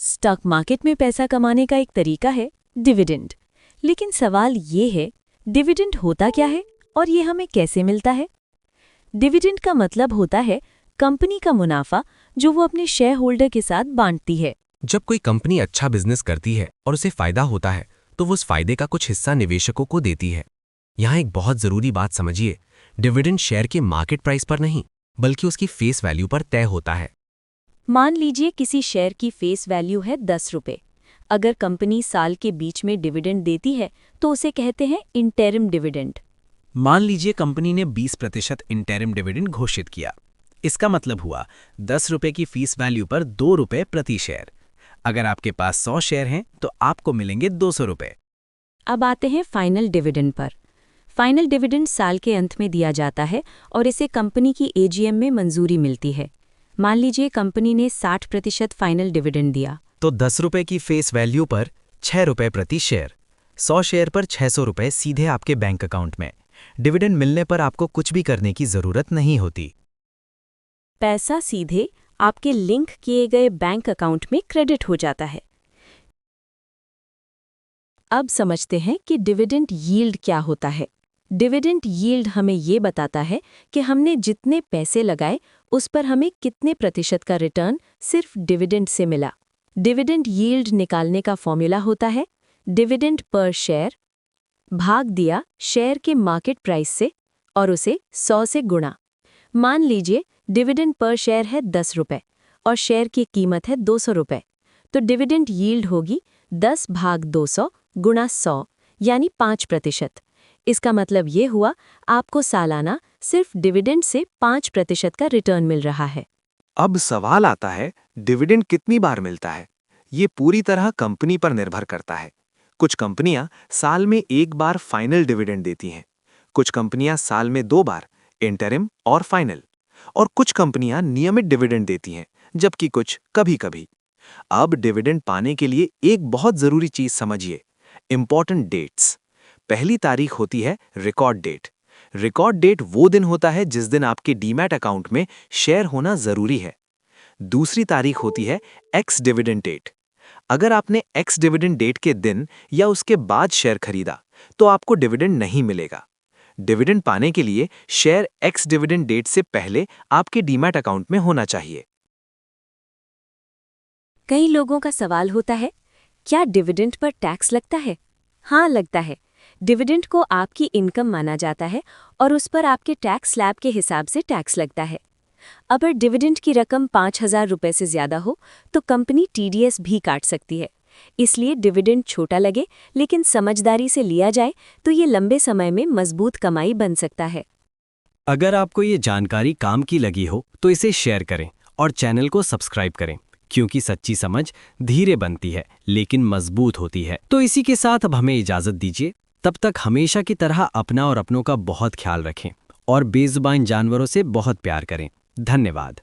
Stock market में पैसा कमाने का एक तरीका है डिविडेंड। लेकिन सवाल ये है, डिविडेंड होता क्या है और ये हमें कैसे मिलता है? डिविडेंड का मतलब होता है कंपनी का मुनाफा जो वो अपने शेयर होल्डर के साथ बांटती है। जब कोई कंपनी अच्छा बिजनेस करती है और उसे फायदा होता है तो वो उस फायदे का कुछ हिस्सा निवेशकों को देती है। यहाँ एक बहुत जरूरी बात समझिए, डिविडेंड शेयर के मार्केट प्राइस पर नहीं बल्कि उसकी फेस वैल्यू पर तय होता है। मान लीजिए किसी शेयर की फेस वैल्यू है 10 रुपये। अगर कंपनी साल के बीच में डिविडेंड देती है तो उसे कहते हैं इंटरिम डिविडेंड। मान लीजिए कंपनी ने 20% इंटरिम डिविडेंड घोषित किया। इसका मतलब हुआ 10 रुपये की फीस वैल्यू पर 2 रुपये प्रति शेयर। अगर आपके पास 100 शेयर हैं तो आपको मिलेंगे 200 रुपये। अब आते हैं final dividend per. Final dividend साल के अंत में दिया जाता है और इसे कंपनी की एजीएम में मंजूरी मिलती है। मान लीजिए कंपनी ने 60% फाइनल डिविडेंड दिया तो 10 रुपये की फेस वैल्यू पर 6 रुपये प्रति शेयर, 100 शेयर पर 600 रुपये सीधे आपके बैंक अकाउंट में। डिविडेंड मिलने पर आपको कुछ भी करने की जरूरत नहीं होती। पैसा सीधे आपके लिंक किए गए बैंक अकाउंट में क्रेडिट हो जाता है। अब समझते हैं कि डिविडेंड यील्ड क्या होता है। डिविडेंड यील्ड हमें ये बताता है कि हमने जितने पैसे लगाए उस पर हमें कितने प्रतिशत का रिटर्न सिर्फ डिविडेंड से मिला। डिविडेंड यील्ड निकालने का फॉर्मूला होता है डिविडेंड पर शेयर भाग दिया शेयर के मार्केट प्राइस से और उसे 100 से गुणा। मान लीजिए डिविडेंड पर शेयर है 10 रुपये और शेयर की कीमत है 200 रुपये, तो डिविडेंड यील्ड होगी 10 भाग 200 गुणा 100 यानी 5%। इसका मतलब ये हुआ आपको सालाना सिर्फ डिविडेंड से 5% का रिटर्न मिल रहा है। अब सवाल आता है, डिविडेंड कितनी बार मिलता है? ये पूरी तरह कंपनी पर निर्भर करता है। कुछ कंपनियां साल में 1 बार फाइनल डिविडेंड देती हैं, कुछ कंपनियां साल में 2 बार इंटरिम और फाइनल, और कुछ कंपनियां नियमित डिविडेंड देती हैं, जबकि कुछ कभी-कभी। अब डिविडेंड पाने के लिए एक बहुत जरूरी चीज समझिए, इंपॉर्टेंट डेट्स। पहली तारीख होती है रिकॉर्ड डेट। रिकॉर्ड डेट वो दिन होता है जिस दिन आपके डीमैट अकाउंट में शेयर होना जरूरी है। दूसरी तारीख होती है एक्स डिविडेंड डेट। अगर आपने एक्स डिविडेंड डेट के दिन या उसके बाद शेयर खरीदा तो आपको डिविडेंड नहीं मिलेगा। डिविडेंड पाने के लिए शेयर एक्स डिविडेंड डेट से पहले आपके डीमैट अकाउंट में होना चाहिए। कई लोगों का सवाल होता है, क्या डिविडेंड पर टैक्स लगता है? हाँ, लगता है। डिविडेंड को आपकी इनकम माना जाता है और उस पर आपके टैक्स स्लैब के हिसाब से टैक्स लगता है। अगर डिविडेंड की रकम 5,000 रुपये से ज्यादा हो तो कंपनी टीडीएस भी काट सकती है। इसलिए डिविडेंड छोटा लगे लेकिन समझदारी से लिया जाए तो ये लंबे समय में मजबूत कमाई बन सकता है। अगर आपको ये जानकारी काम की लगी हो तो इसे शेयर करें और चैनल को सब्सक्राइब करें, क्योंकि सच्ची समझ धीरे बनती है लेकिन मजबूत होती है। तो इसी के साथ अब हमें इजाजत दीजिए। तब तक हमेशा की तरह अपना और अपनों का बहुत ख्याल रखें और बेजुबान जानवरों से बहुत प्यार करें। धन्यवाद।